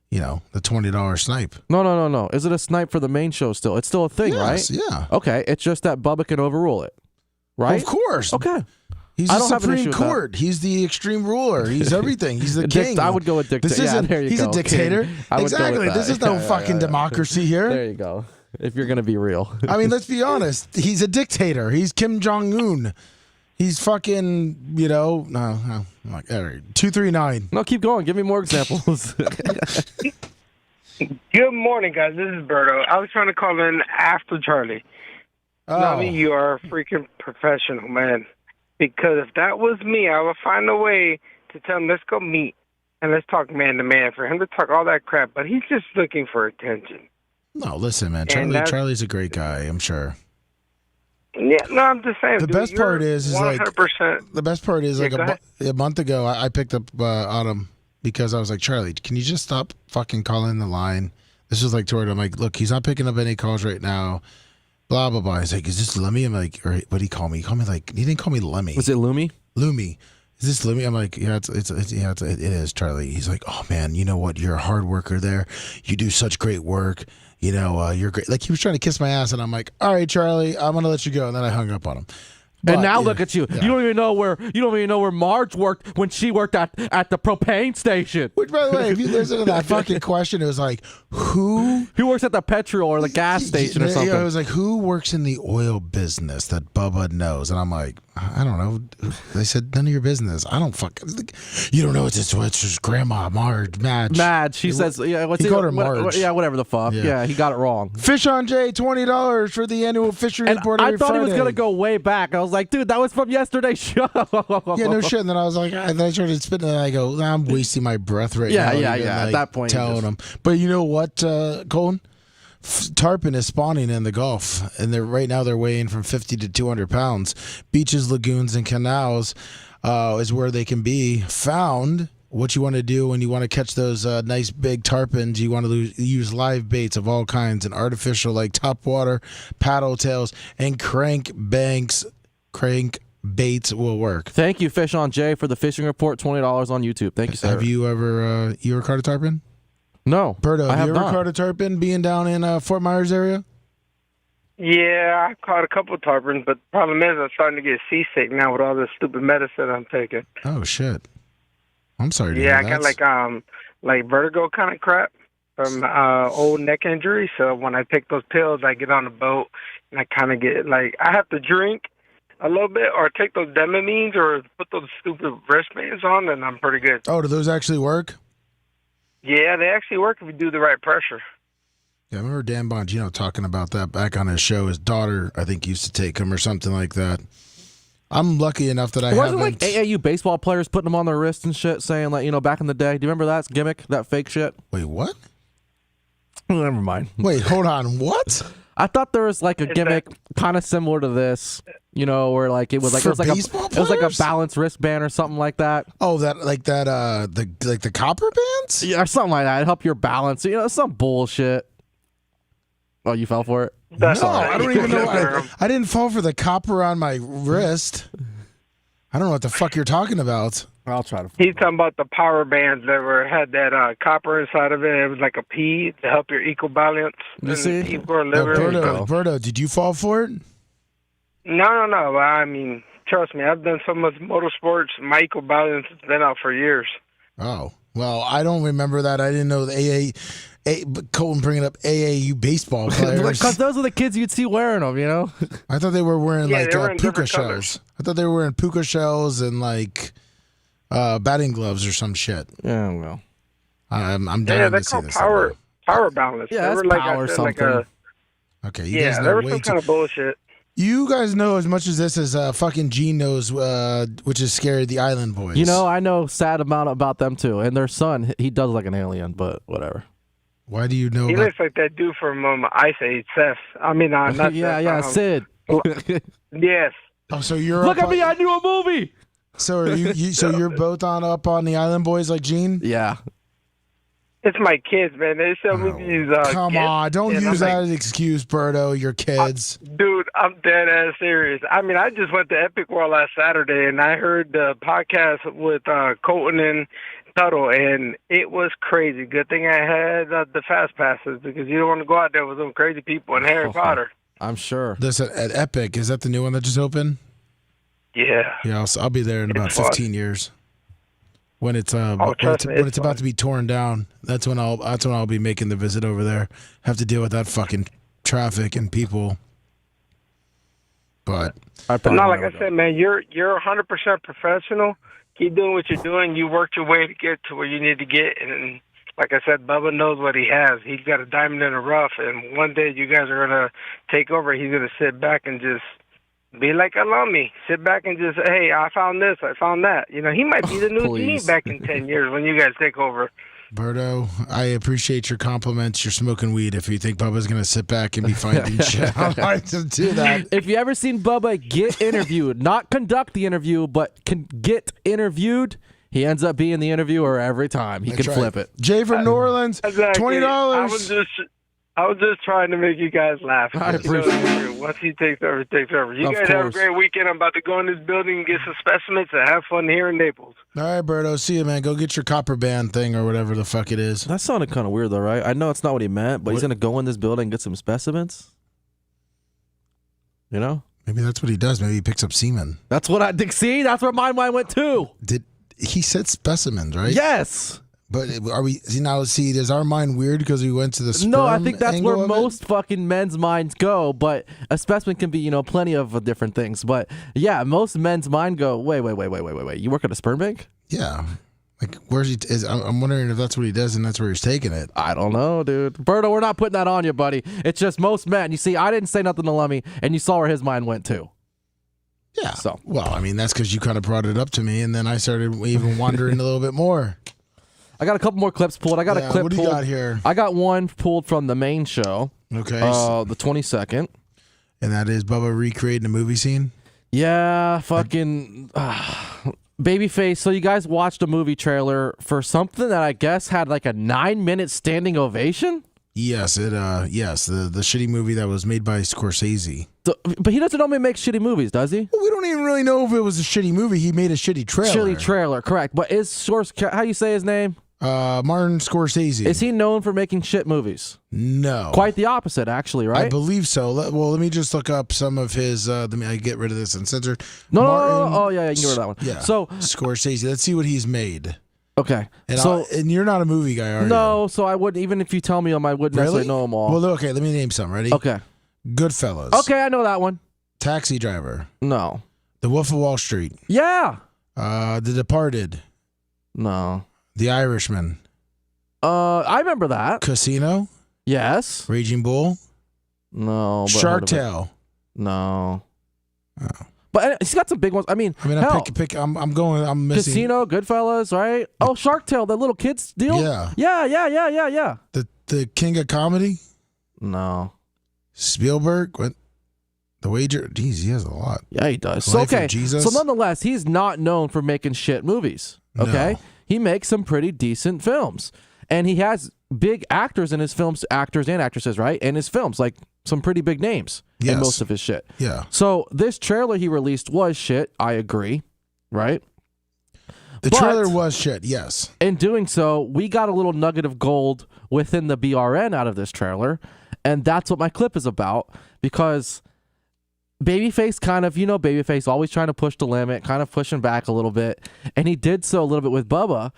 The $20 snipe. No. Is it a snipe for the main show still? It's still a thing, Yes, right? yeah. Okay. It's just that Bubba can overrule it, right? Of course. Okay. He's I the don't have an Supreme issue with Court. He's the extreme ruler. He's everything. He's the king. I would go with dictator. He's a dictator. Exactly. This is no fucking democracy here. There you go. If you're gonna be real. I mean, let's be honest. He's a dictator. He's Kim Jong-un. He's fucking, no, like, all right, 239. No, keep going. Give me more examples. Good morning, guys. This is Berto. I was trying to call in after Charlie. Nobby, you are a freaking professional, man. Because if that was me, I would find a way to tell him, let's go meet and let's talk man to man, for him to talk all that crap. But he's just looking for attention. No, listen, man. Charlie's a great guy, I'm sure. Yeah, no, I'm just saying. The best part is 100%. The best part is Yeah, a month ago, I picked up on him because I was like, Charlie, can you just stop fucking calling the line? This was like toward him. Like, look, he's not picking up any calls right now. Blah blah blah. He's like, is this Lemmy? I'm like, or what did he call me? He called me like, he didn't call me Lemmy. Was it Lumi? Lumi. Is this Lemmy? I'm like, yeah, it is, Charlie. He's like, oh man, you know what? You're a hard worker there. You do such great work. You're great. Like, he was trying to kiss my ass, and I'm like, all right, Charlie, I'm gonna let you go. And then I hung up on him. But, and now look at you. Yeah. You don't even know where Marge worked when she worked at the propane station. Which, by the way, if you listen to that fucking question, it was like, who works at the petrol or the gas station or something? It was like, who works in the oil business that Bubba knows? And I'm like, I don't know. They said, none of your business. I don't fucking. You don't know it's his grandma, Marge, Madge. Madge. She says, yeah. He called her Marge. Yeah, whatever the fuck. Yeah, he got it wrong. Fish on Jay, $20 for the annual fishery report. I thought he was gonna go way back. I was like, dude, that was from yesterday's show. Yeah, no shit. And then I was like, and then I started spitting, and I go, I'm wasting my breath right now. Yeah. Like, at that point, telling him. But you know what, Colin? Tarpon is spawning in the Gulf, and right now they're weighing from 50 to 200 pounds. Beaches, lagoons, and canals is where they can be found. What you want to do when you want to catch those nice big tarpons, you want to use live baits of all kinds and artificial, like topwater, paddle tails, and crank baits will work. Thank you, Fish on Jay, for the fishing report. $20 on YouTube. Thank you, sir. Have you ever caught a tarpon? No. Berto, have you ever not. caught a tarpon being down in Fort Myers area? Yeah, I caught a couple of tarpons, but the problem is I'm starting to get seasick now with all this stupid medicine I'm taking. Oh, shit. I'm sorry to hear that. I got like vertigo kind of crap from old neck injury. So when I take those pills, I get on the boat and I kind of get like I have to drink a little bit or take those Demamines or put those stupid wristbands on, and I'm pretty good. Oh, do those actually work? Yeah, they actually work if you do the right pressure. Yeah, I remember Dan Bongino talking about that back on his show. His daughter, I think, used to take him or something like that. I'm lucky enough that I haven't. Wasn't like AAU baseball players putting them on their wrists and shit, saying like, back in the day. Do you remember that gimmick, that fake shit? Wait, what? Never mind. Wait, hold on. What? I thought there was like a gimmick kind of similar to this, where like it was like a balanced wristband or something like that. Oh, the copper bands? Yeah, or something like that. It'd help your balance. Some bullshit. Oh, you fell for it? No, I don't even know. I didn't fall for the copper on my wrist. I don't know what the fuck you're talking about. I'll try to. He's talking about the power bands that had that copper inside of it. It was like a pea to help your equal balance. You see? Equal liver. Berto, did you fall for it? No. I mean, trust me, I've done so much motorsports. My equal balance has been out for years. Oh, well, I don't remember that. I didn't know the Colton bringing up AAU baseball players. Because those are the kids you'd see wearing them, you know? I thought they were wearing they were in puka different shells. colors. I thought they were wearing puka shells and batting gloves or some shit. Yeah, well. I'm Yeah, dying they're to see called this. power balance. Yeah, they that's were like, power I said, something. Okay, you guys yeah, know there was way some kind of bullshit. You guys know as much as this as fucking Gene knows, which is scary. The Island Boys. You know, I know sad amount about them too. And their son, he does like an alien, but whatever. Why do you know? He about... looks like that dude from Ice Age, Seth. I mean, not yeah, Seth, Sid. Yes. Oh, so you're Look up at me, I knew a movie. So are you? So you're both up on the Island Boys like Gene? Yeah. It's my kids, man. They show me these. Come gifts, on, don't and use I'm that like, as an excuse, Berto. Your kids. Dude, I'm dead ass serious. I mean, I just went to Epic World last Saturday, and I heard the podcast with Colton and Tuttle, and it was crazy. Good thing I had the fast passes because you don't want to go out there with some crazy people and Harry Potter. I'm sure. This at Epic, is that the new one that just opened? Yeah. Yeah, I'll be there in about 15 years. When it's it's about to be torn down, that's when I'll be making the visit over there. Have to deal with that fucking traffic and people. But not like I said, man. You're 100% professional. Keep doing what you're doing. You worked your way to get to where you need to get, and like I said, Bubba knows what he has. He's got a diamond in the rough, and one day you guys are gonna take over. He's gonna sit back and just be like Alumni. Sit back and just, hey, I found this, I found that. You know, he might be the new Gene back in 10 years when you guys take over. Berto, I appreciate your compliments. You're smoking weed if you think Bubba's going to sit back and be finding shit. I like to do that. If you ever seen Bubba get interviewed, not conduct the interview, but can get interviewed, he ends up being the interviewer every time. He can flip it. Jay from New Orleans, Exactly. $20. I was just trying to make you guys laugh. I appreciate it. Once he takes over, he takes over. You guys have a great weekend. I'm about to go in this building and get some specimens and have fun here in Naples. All right, Berto. See you, man. Go get your copper band thing or whatever the fuck it is. That sounded kind of weird, though, right? I know it's not what he meant, but he's going to go in this building and get some specimens. You know? Maybe that's what he does. Maybe he picks up semen. That's what I think. See? That's where my mind went, too. He said specimens, right? Yes. But are we now? See, is our mind weird because we went to the sperm No, I think that's angle where of most it? fucking men's minds go. But a specimen can be, you know, plenty of different things. But yeah, most men's mind go, wait. You work at a sperm bank? Yeah. Like, where's he? I'm wondering if that's what he does and that's where he's taking it. I don't know, dude. Berto, we're not putting that on you, buddy. It's just most men. You see, I didn't say nothing to Lummy, and you saw where his mind went too. Yeah. So, well, I mean, that's because you kind of brought it up to me, and then I started even wondering a little bit more. I got a couple more clips pulled. I got a clip what do pulled. you got here? I got one pulled from the main show. Okay. The 22nd. And that is Bubba recreating a movie scene? Yeah, fucking Babyface. So you guys watched a movie trailer for something that I guess had like a 9-minute standing ovation? Yes, the shitty movie that was made by Scorsese. So, but he doesn't normally make shitty movies, does he? Well, we don't even really know if it was a shitty movie. He made a shitty trailer. Shitty trailer, correct. But how you say his name? Martin Scorsese. Is he known for making shit movies? No. Quite the opposite, actually, right? I believe so. Let me just look up some of his. Let me get rid of this uncensored. No. Oh, yeah, you can get rid of that one. Yeah. So Scorsese. Let's see what he's made. Okay. And you're not a movie guy, are you? No, so I wouldn't, even if you tell me them, I wouldn't necessarily know them all. Well, okay, let me name some. Ready? Okay. Goodfellas. Okay, I know that one. Taxi Driver. No. The Wolf of Wall Street. Yeah. The Departed. No. The Irishman. I remember that. Casino. Yes. Raging Bull. No. But Shark Tale. No. Oh. But he's got some big ones. I mean, I'm missing. Casino, Goodfellas, right? Oh, Shark Tale, the little kids deal? Yeah. Yeah. The King of Comedy. No. Spielberg. What? The Wager. Jeez, he has a lot. Yeah, he does. Life of Okay. Jesus? So nonetheless, he's not known for making shit movies. Okay. No. He makes some pretty decent films. And he has big actors in his films, actors and actresses, right? In his films, like some pretty big names in most of his shit. Yeah. So this trailer he released was shit. I agree. right? The But- trailer was shit, yes. In doing so, we got a little nugget of gold within the BRN out of this trailer, and that's what my clip is about, because Babyface kind of, Babyface always trying to push the limit, kind of pushing back a little bit, and he did so a little bit with Bubba,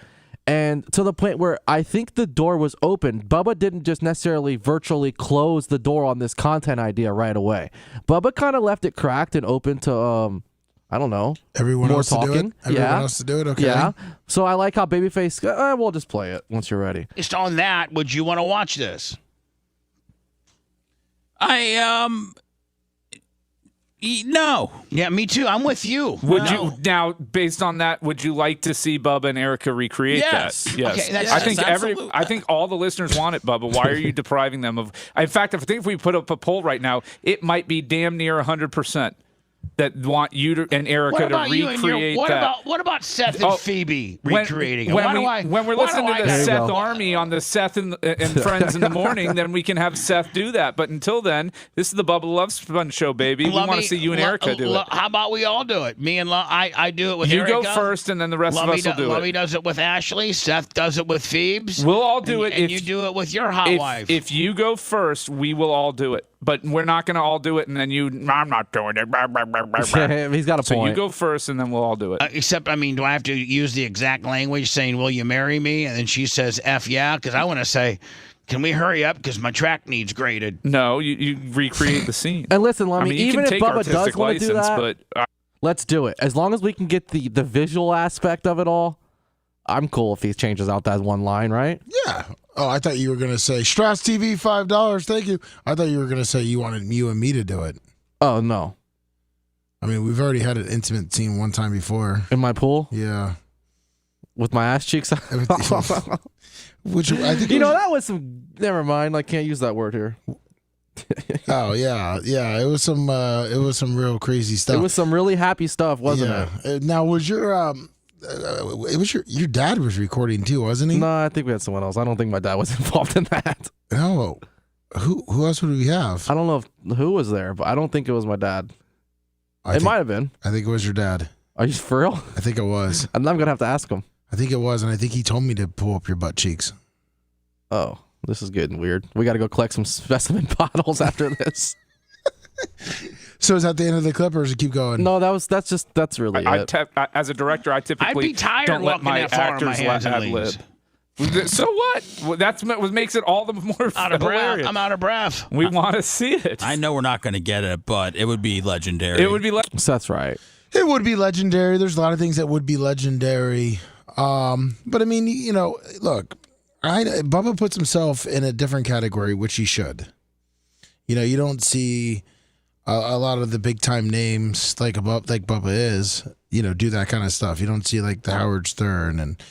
and to the point where I think the door was open. Bubba didn't just necessarily virtually close the door on this content idea right away. Bubba kind of left it cracked and open to, I don't know. Everyone more else to do it? talking. Everyone Yeah. else to do it? Okay. Yeah. So I like how Babyface, we'll just play it once you're ready. Based on that, would you want to watch this? No. Yeah, me too. I'm with you. Would No. you now, based on that, would you like to see Bubba and Erica recreate Yes. that? Yes. Okay, that's- I think absolutely. I think all the listeners want it, Bubba. Why are you depriving them of? In fact, if we put up a poll right now, it might be damn near 100% that want you to, and Erica What to about you and your, recreate what that. about Seth and Oh, Phoebe recreating it? when Why do we're why listening do to I the gotta- Seth Army on the Seth and Friends in the morning, then we can have Seth do that. But until then, this is the Bubba the Love Sponge show, baby. We want to see you and Erica do it. How about we all do it? Me and I do it with You Erica. go first, and then the rest of us will do Lovey it. does it with Ashley. Seth does it with Phoebes. We'll all do it and if you do it with your hot wife. If you go first, we will all do it. But we're not going to all do it, and then I'm not doing it. Blah, blah, blah, blah, blah. He's got a So point. you go first, and then we'll all do it. Except, do I have to use the exact language saying, will you marry me? And then she says, F yeah, because I want to say, can we hurry up? Because my track needs graded. No, you recreate the scene. And listen, Lummy, you even can if take Bubba artistic does want to do license, that, but let's do it. As long as we can get the visual aspect of it all, I'm cool if he changes out that one line, right? Yeah. Oh, I thought you were going to say, Strauss TV, $5. Thank you. I thought you were going to say you wanted you and me to do it. Oh, no. I mean, we've already had an intimate scene one time before. In my pool? Yeah. With my ass cheeks? Which I think that was some... Never mind. I can't use that word here. Oh yeah, yeah. It was some real crazy stuff. It was some really happy stuff, wasn't it? Now was your it was your dad was recording too, wasn't he? No, I think we had someone else. I don't think my dad was involved in that. No. Who else would we have? I don't know who was there, but I don't think it was my dad. I think, might have been. I think it was your dad. Are you for real? I think it was. And I'm gonna have to ask him. I think it was, and I think he told me to pull up your butt cheeks. Oh, this is getting weird. We got to go collect some specimen bottles after this. So is that the end of the clip, or does it keep going? No, that's really it. As a director, I typically I'd be tired don't let walking my that far on my actors hands and ad lib. knees. So what? Well, that's what makes it all the more Out of breath. hilarious. I'm out of breath. We want to see it. I know we're not going to get it, but it would be legendary. It would be That's right. It would be legendary. There's a lot of things that would be legendary. But I mean, look, Bubba puts himself in a different category, which he should. You don't see a lot of the big time names like Bubba is, do that kind of stuff. You don't see like the Howard Stern and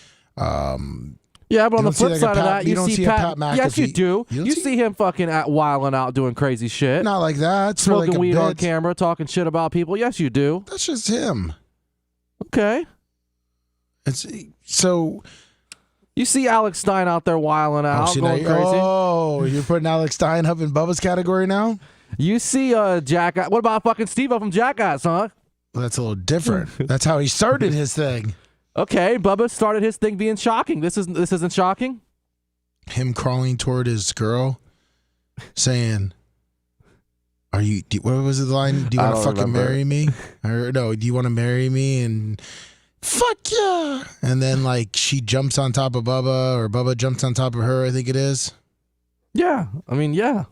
Yeah, but on the don't see flip like a side of Pat- that, you don't see a Pat Yes, you McAfee. do. You don't You see- see him fucking wilding out, doing crazy shit, not like that. It's for, like, smoking a weed on bit. camera, talking shit about people. Yes, you do. That's just him. Okay. It's so. You see Alex Stein out there wilding out, see, now going crazy. Oh, you're putting Alex Stein up in Bubba's category now? You see Jackass. What about fucking Steve-O from Jackass, huh? Well, that's a little different. That's how he started his thing. Okay, Bubba started his thing being shocking. This isn't shocking. Him crawling toward his girl, saying, "Are you? What was the line? Do you I want to don't fucking remember. marry me? Or no? Do you want to marry me?" And fuck yeah! And then like she jumps on top of Bubba, or Bubba jumps on top of her. I think it is. Yeah, I mean, yeah.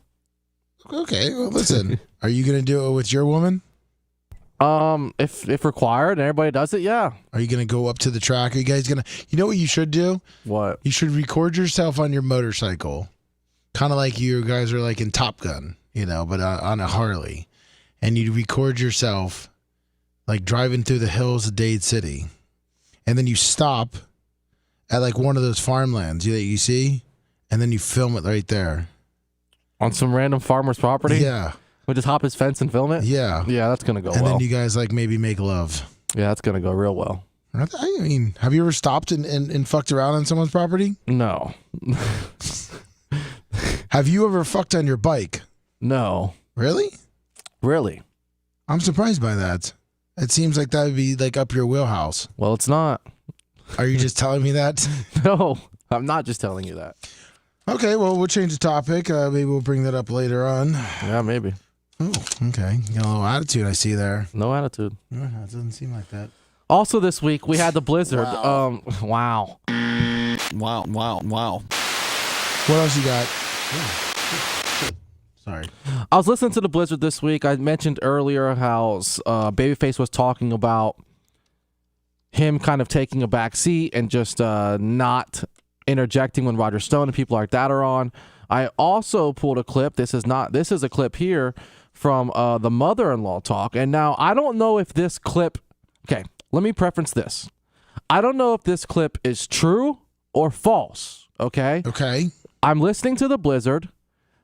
Okay, well, listen. Are you gonna do it with your woman? If required and everybody does it, yeah. Are you gonna go up to the track? Are you guys gonna? You know what you should do? What? You should record yourself on your motorcycle, kind of like you guys are like in Top Gun, but on a Harley, and you record yourself like driving through the hills of Dade City, and then you stop at like one of those farmlands that you see, and then you film it right there. On some random farmer's property? Yeah, We just hop his fence and film it? yeah, Yeah, that's going to go and well. then you guys like maybe make love. Yeah, that's going to go real well. I mean, have you ever stopped and fucked around on someone's property? No. Have you ever fucked on your bike? No. Really? Really? I'm surprised by that. It seems like that would be like up your wheelhouse. Well, it's not. Are you just telling me that? No, I'm not just telling you that. Okay, well, we'll change the topic. Maybe we'll bring that up later on. Yeah, maybe. Oh, okay. You got a little attitude I see there. No attitude. It doesn't seem like that. Also this week, we had the blizzard. Wow. Wow. Wow. What else you got? Sorry. I was listening to the blizzard this week. I mentioned earlier how Babyface was talking about him kind of taking a back seat and just not interjecting when Roger Stone and people like that are on. I also pulled a clip. This is a clip here from the mother-in-law talk. And now I don't know if this clip. Okay, let me preference this. I don't know if this clip is true or false. Okay. Okay. I'm listening to the blizzard.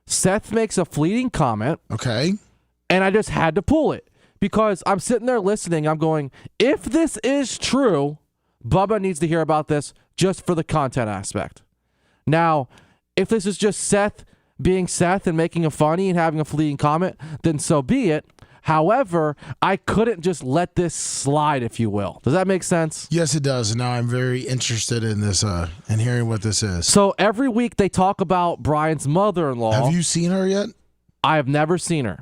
Seth makes a fleeting comment. Okay. And I just had to pull it because I'm sitting there listening. I'm going, if this is true, Bubba needs to hear about this just for the content aspect. Now, if this is just Seth being Seth and making a funny and having a fleeting comment, then so be it. However, I couldn't just let this slide, if you will. Does that make sense? Yes, it does. Now I'm very interested in this and hearing what this is. So every week they talk about Brian's mother-in-law. Have you seen her yet? I have never seen her.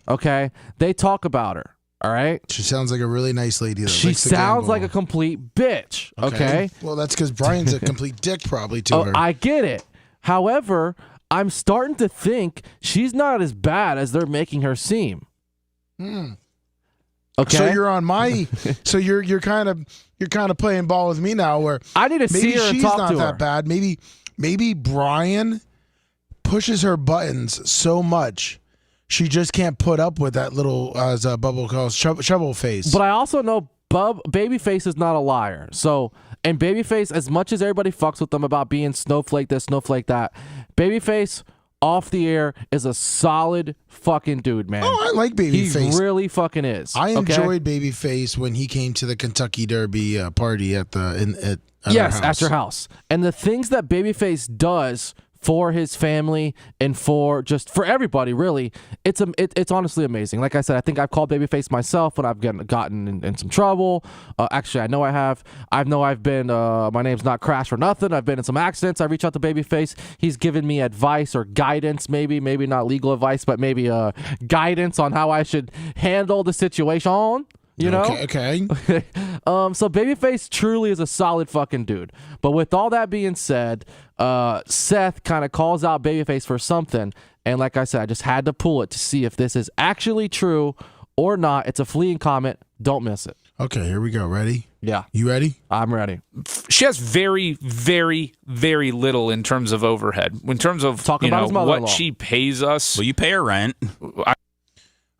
Okay. They talk about her. All right. She sounds like a really nice lady. That She likes to sounds gamble. like a complete bitch. Okay. Well, that's because Brian's a complete dick probably to her. I get it. However, I'm starting to think she's not as bad as they're making her seem. Okay. So you're on my. So you're kind of playing ball with me now. Where I need to see maybe her and she's talk not to that her. bad. Maybe Brian pushes her buttons so much she just can't put up with that little, as Bubble calls, shovel face. But I also know Babyface is not a liar. So, and Babyface, as much as everybody fucks with them about being snowflake this, snowflake that, Babyface off the air is a solid fucking dude, man. Oh, I like Babyface. He really fucking is. I okay? enjoyed Babyface when he came to the Kentucky Derby party at our yes, house. at your house. And the things that Babyface does for his family and for everybody, really, it's honestly amazing. Like I said, I think I've called Babyface myself when I've gotten in some trouble. Actually, I know I have. I've been, my name's not Crash for nothing. I've been in some accidents. I reach out to Babyface. He's given me advice or guidance, maybe not legal advice, but maybe guidance on how I should handle the situation. You know? Okay. So Babyface truly is a solid fucking dude. But with all that being said, Seth kind of calls out Babyface for something. And like I said, I just had to pull it to see if this is actually true or not. It's a fleeting comment. Don't miss it. Okay, here we go. Ready? Yeah. You ready? I'm ready. She has very, very, very little in terms of overhead. In terms of Talking about his mother-in-law. what she pays us. Well, you pay her rent.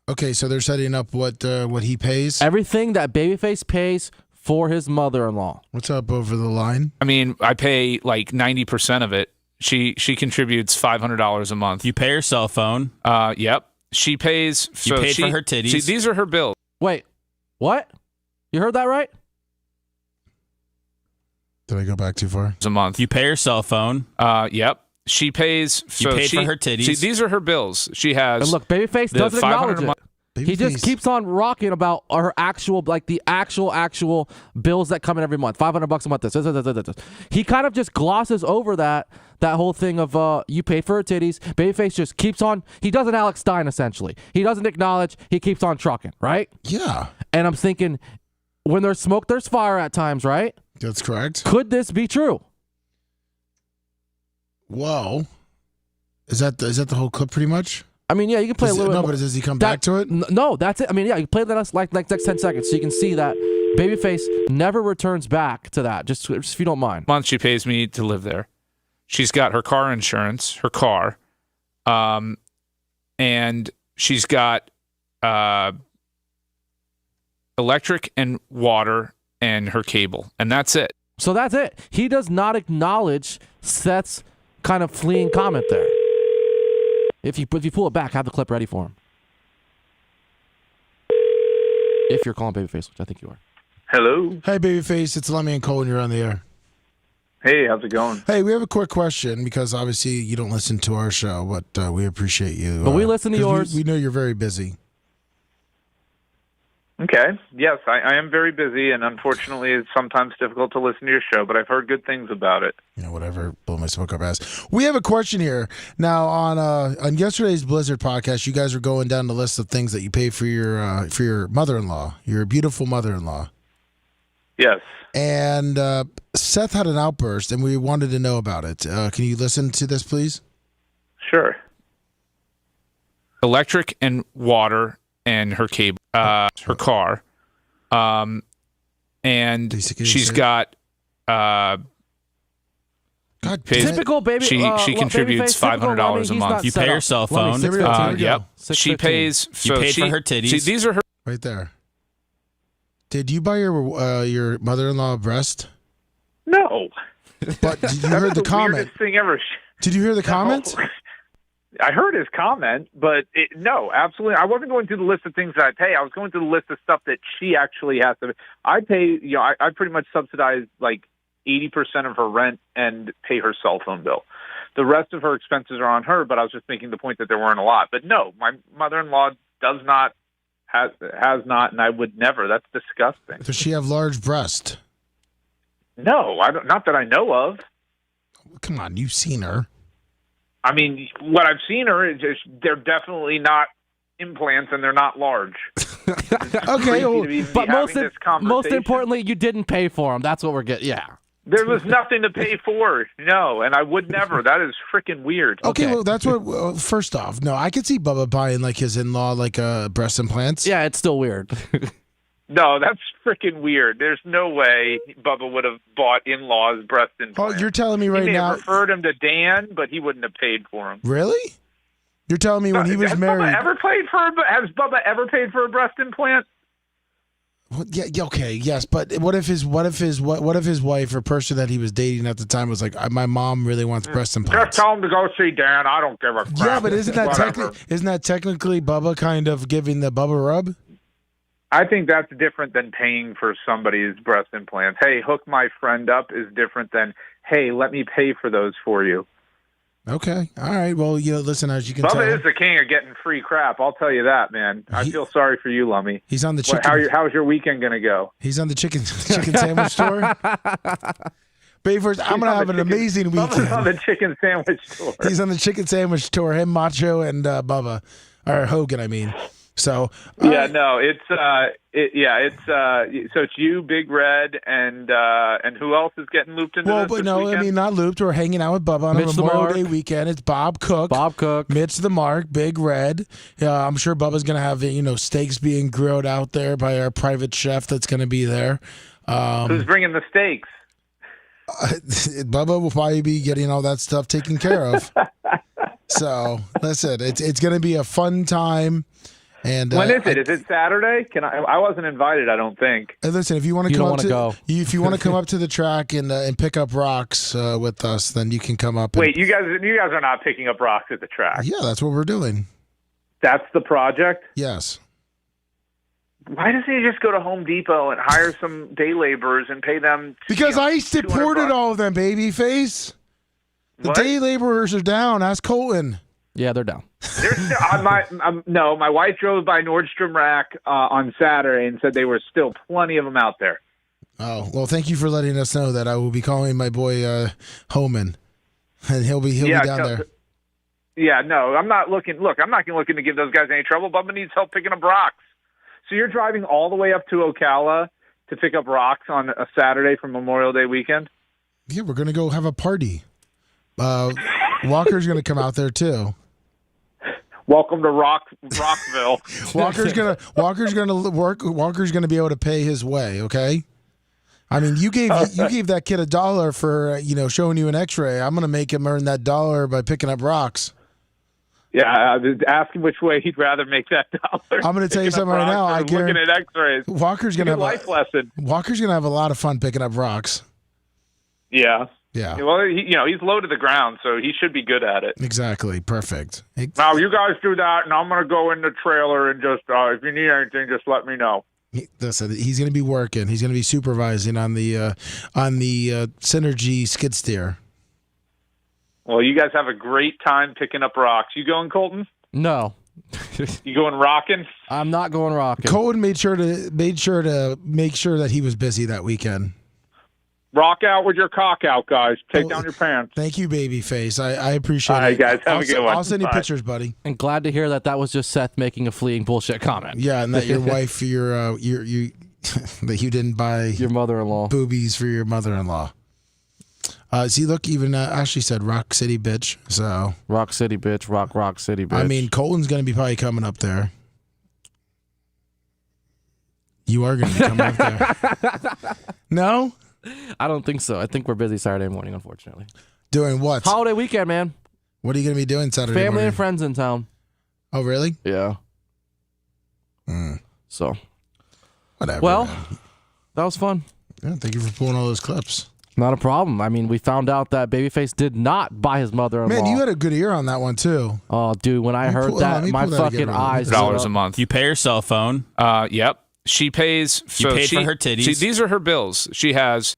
Okay, so they're setting up what he pays. Everything that Babyface pays for his mother-in-law. What's up over the line? I mean, I pay like 90% of it. She contributes $500 a month. You pay her cell phone. Yep. She pays. You paid for her titties. See, these are her bills. Wait, what? You heard that right? Did I go back too far? A month. You pay her cell phone. Yep. She pays. You paid for her titties. See, these are her bills. She has. And look, Babyface the doesn't acknowledge it. He just Babyface. keeps on rocking about her actual, like the actual bills that come in every month. $500 a month. This. He kind of just glosses over that whole thing of you pay for her titties. Babyface just keeps on. He does an Alex Stein essentially. He doesn't acknowledge. He keeps on trucking, right? Yeah, And I'm thinking, when there's smoke, there's fire at times, right? that's correct. Could this be true? Whoa, is that the whole clip pretty much? I mean, yeah, you can play a little bit. No, but does he come back to it? No, that's it. I mean, yeah, you play that like next 10 seconds so you can see that Babyface never returns back to that, just if you don't mind. Month she pays me to live there. She's got her car insurance, her car, and she's got electric and water and her cable, and that's it. So that's it. He does not acknowledge Seth's kind of fleeing comment there. If you pull it back, have the clip ready for him. If you're calling Babyface, which I think you are. Hello. Hey, Babyface, it's Lemmy and Cole, and you're on the air. Hey, how's it going? Hey, we have a quick question because obviously you don't listen to our show, but we appreciate you. But we listen to 'cause yours. We know you're very busy. Okay. Yes, I am very busy, and unfortunately, it's sometimes difficult to listen to your show, but I've heard good things about it. Yeah, whatever. Blow my smoke up ass. We have a question here now on yesterday's Blizzard podcast. You guys were going down the list of things that you pay for your mother-in-law, your beautiful mother-in-law. Yes. And Seth had an outburst, and we wanted to know about it. Can you listen to this, please? Sure. Electric and water and her cable, her car, and she's got. God, Typical baby. She contributes $500 a month. You pay her cell phone. Yep. She pays. You paid for her titties. See, these are her. right there. Did you buy your mother-in-law a breast? No. But did you hear the comment? Weirdest thing ever. Did you hear the comment? I heard his comment, but no, absolutely. I wasn't going through the list of things that I pay. I was going through the list of stuff that she actually has to. I pay. I pretty much subsidize like 80% of her rent and pay her cell phone bill. The rest of her expenses are on her. But I was just making the point that there weren't a lot. But no, my mother-in-law has not, and I would never. That's disgusting. Does she have large breasts? No, I don't. Not that I know of. Come on, you've seen her. I mean, what I've seen her is just, they're definitely not implants and they're not large. Okay, well, but most importantly, you didn't pay for them. That's what we're getting. Yeah. There was nothing to pay for. No, and I would never. That is freaking weird. Okay, well, that's what. First off, no, I could see Bubba buying like his in-law like breast implants. Yeah, it's still weird. No, that's freaking weird. There's no way Bubba would have bought in-laws breast implants. Oh, you're telling me right he may now? have referred him to Dan, but he wouldn't have paid for him. Really? You're telling me when he was married? Has Bubba ever paid for a breast implant? Well, yeah, okay, yes, but what if his wife or person that he was dating at the time was like, my mom really wants breast implants? Just tell him to go see Dan. I don't give a crap. Yeah, but isn't that technically Bubba kind of giving the Bubba rub? I think that's different than paying for somebody's breast implants. Hey, hook my friend up is different than, hey, let me pay for those for you. Okay. All right. Well, listen, as you can tell. Bubba is the king of getting free crap. I'll tell you that, man. I feel sorry for you, Lummy. He's on the chicken. How's your weekend going to go? He's on the chicken sandwich store. Babe, first, I'm going to have an amazing weekend. Bubba's on the chicken sandwich store. He's on the chicken sandwich store. Him, Macho, and Bubba. Or Hogan, I mean. So no, so it's you, Big Red, and who else is getting looped into this? Well, but no, weekend? I mean not looped. We're hanging out with Bubba on a Memorial Day weekend. It's Bob Cook, Mitch the Mark, Big Red. I'm sure Bubba's gonna have steaks being grilled out there by our private chef that's gonna be there. Who's bringing the steaks? Bubba will probably be getting all that stuff taken care of. So listen, it's gonna be a fun time. And when is it? Is it Saturday? I wasn't invited. I don't think. Listen, if you want to come up to the track and pick up rocks with us, then you can come up. Wait, you guys are not picking up rocks at the track? Yeah, that's what we're doing. That's the project? Yes. Why doesn't he just go to Home Depot and hire some day laborers and pay them? Because I supported all of them, babyface. The day laborers are down. Ask Colton. Yeah, they're down. No, my wife drove by Nordstrom Rack on Saturday and said there were still plenty of them out there. Oh, well, thank you for letting us know that. I will be calling my boy Homan, and he'll be down there. Yeah, no, I'm not looking. Look, I'm not looking to give those guys any trouble. Bubba needs help picking up rocks. So you're driving all the way up to Ocala to pick up rocks on a Saturday for Memorial Day weekend? Yeah, we're going to go have a party. Walker's going to come out there, too. Welcome to Rockville. Walker's gonna be able to pay his way. Okay, I mean you gave that kid $1 for showing you an X-ray. I'm gonna make him earn that $1 by picking up rocks. Yeah, ask him which way he'd rather make that $1. I'm gonna tell you something right now. I looking at X-rays. Walker's gonna have life lesson. Walker's gonna have a lot of fun picking up rocks. Yeah. Yeah. Well, he's low to the ground, so he should be good at it. Exactly. Perfect. Now, you guys do that, and I'm going to go in the trailer and just, if you need anything, just let me know. Listen, he's going to be working. He's going to be supervising on the Synergy skid steer. Well, you guys have a great time picking up rocks. You going, Colton? No. You going rocking? I'm not going rocking. Colton made sure to make sure that he was busy that weekend. Rock out with your cock out, guys. Take down your pants. Thank you, babyface. I appreciate All right, it. guys. Have a good one. I'll send you Bye. pictures, buddy. And glad to hear that was just Seth making a fleeting bullshit comment. Yeah, and that your wife, you that you didn't buy Your mother-in-law. boobies for your mother-in-law. See, look, even Ashley said Rock City, bitch. So Rock City, bitch. Rock City, bitch. I mean, Colton's going to be probably coming up there. You are going to be coming up there. No? I don't think so. I think we're busy Saturday morning, unfortunately. Doing what? Holiday weekend, man. What are you going to be doing Saturday Family morning? and friends in town. Oh, really? Yeah. So. Whatever. Well, man. that was fun. Yeah, thank you for pulling all those clips. Not a problem. I mean, we found out that Babyface did not buy his mother-in-law. Man, you had a good ear on that one, too. Oh, dude, when I heard that, my fucking eyes lit $1 up. a month. You pay her cell phone. Yep. She pays. So You paid she, for her titties. See, these are her bills. She has.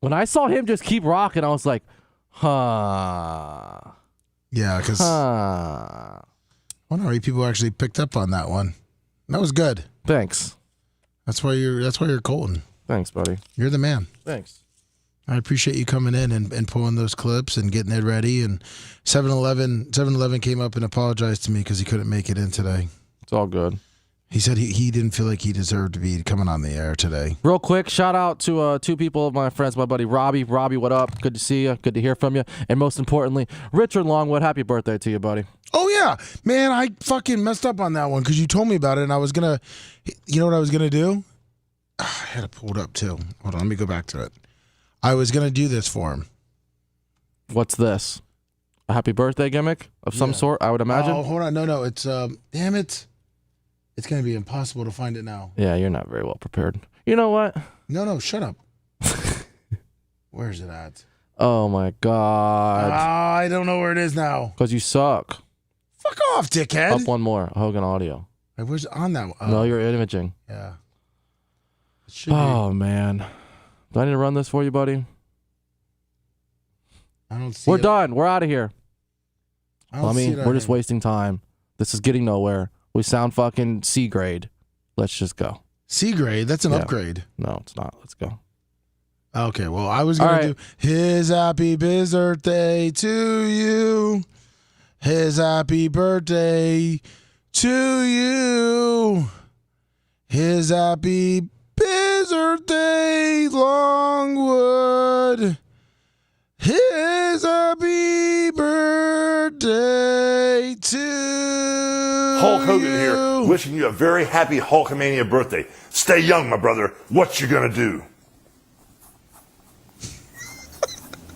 When I saw him just keep rocking, I was like, huh. Yeah, because I wonder how many people actually picked up on that one. That was good. Thanks. That's why you're Colton. Thanks, buddy. You're the man. Thanks. I appreciate you coming in and pulling those clips and getting it ready. And 7-Eleven came up and apologized to me because he couldn't make it in today. It's all good. He said he didn't feel like he deserved to be coming on the air today. Real quick, shout out to two people of my friends, my buddy Robbie. Robbie, what up? Good to see you. Good to hear from you. And most importantly, Richard Longwood, happy birthday to you, buddy. Oh, yeah. Man, I fucking messed up on that one because you told me about it and I was going to, you know what I was going to do? I had it pulled up too. Hold on, let me go back to it. I was going to do this for him. What's this? A happy birthday gimmick of some sort, I would imagine? Oh, hold on. No. It's, damn it. It's going to be impossible to find it now. Yeah, you're not very well prepared. You know what? No, shut up. Where's it at? Oh, my God. I don't know where it is now. Because you suck. Fuck off, dickhead. Up one more. Hogan Audio. I was on that one. No, you're imaging. Yeah. It should be. Oh, man. Do I need to run this for you, buddy? I don't see We're it. done. We're out of here. I don't see it on We're just here. wasting time. This is getting nowhere. We sound fucking C grade. Let's just go. C grade? That's an Yeah. upgrade. No, it's not. Let's go. Okay, well, I was going to do his happy birthday to you. His happy birthday to you. His happy birthday, Longwood. His happy birthday to Hulk Hogan you. here, wishing you a very happy Hulkamania birthday. Stay young, my brother. What you gonna do?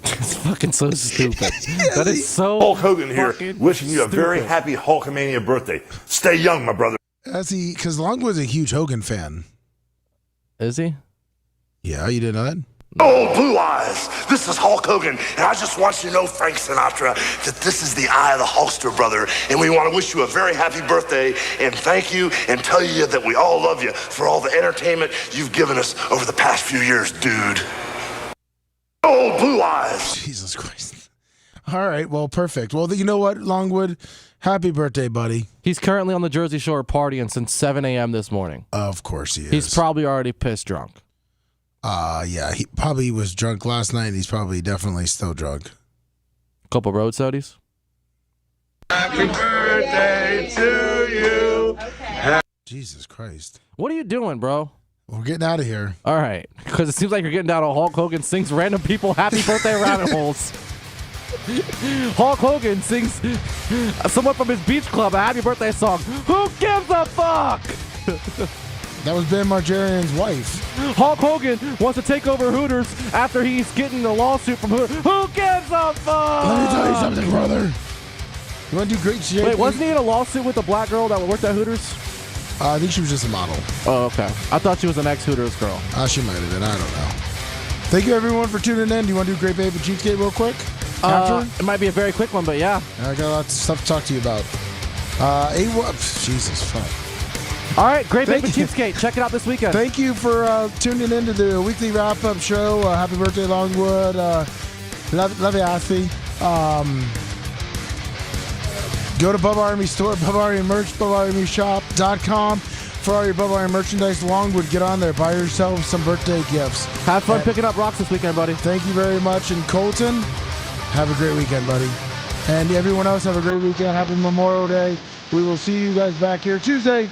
It's fucking so stupid. That is so Hulk Hogan here, fucking wishing you a very stupid. happy Hulkamania birthday. Stay young, my brother. Because Longwood's a huge Hogan fan. Is he? Yeah, you didn't know that? Oh, Blue Eyes, this is Hulk Hogan, and I just want you to know, Frank Sinatra, that this is the Eye of the Hulkster, brother, and we want to wish you a very happy birthday, and thank you, and tell you that we all love you for all the entertainment you've given us over the past few years, dude. Oh, Blue Eyes. Jesus Christ. All right, well, perfect. Well, you know what, Longwood? Happy birthday, buddy. He's currently on the Jersey Shore partying since 7 a.m. this morning. Of course he is. He's probably already pissed drunk. Yeah, he probably was drunk last night. He's probably definitely still drunk. Couple road sodies. Happy birthday to you. Jesus Christ. What are you doing, bro? We're getting out of here. All right, because it seems like you're getting down to Hulk Hogan sings random people happy birthday rabbit holes. Hulk Hogan sings someone from his beach club a happy birthday song. Who gives a fuck? That was Ben Margerian's wife. Hulk Hogan wants to take over Hooters after he's getting a lawsuit from Hooters. Who gives a fuck? Let me tell you something, brother. You want to do great shit? Wait, wasn't he in a lawsuit with a black girl that worked at Hooters? I think she was just a model. Oh, okay. I thought she was an ex-Hooters girl. She might have been. I don't know. Thank you, everyone, for tuning in. Do you want to do Great Babe and Cheapskate real quick? It might be a very quick one, but yeah. I got lots of stuff to talk to you about. Jesus, fuck. All right, Great Babe Thank and Cheapskate. Check it out this weekend. Thank you for tuning in to the weekly wrap-up show. Happy birthday, Longwood. Love you, Ashley. Go to Bubba Army Store, Bubba Army Merch, BubbaArmyShop.com for all your Bubba Army merchandise. Longwood, get on there. Buy yourself some birthday gifts. Have fun picking up rocks this weekend, buddy. Thank you very much. And Colton, have a great weekend, buddy. And everyone else, have a great weekend. Happy Memorial Day. We will see you guys back here Tuesday.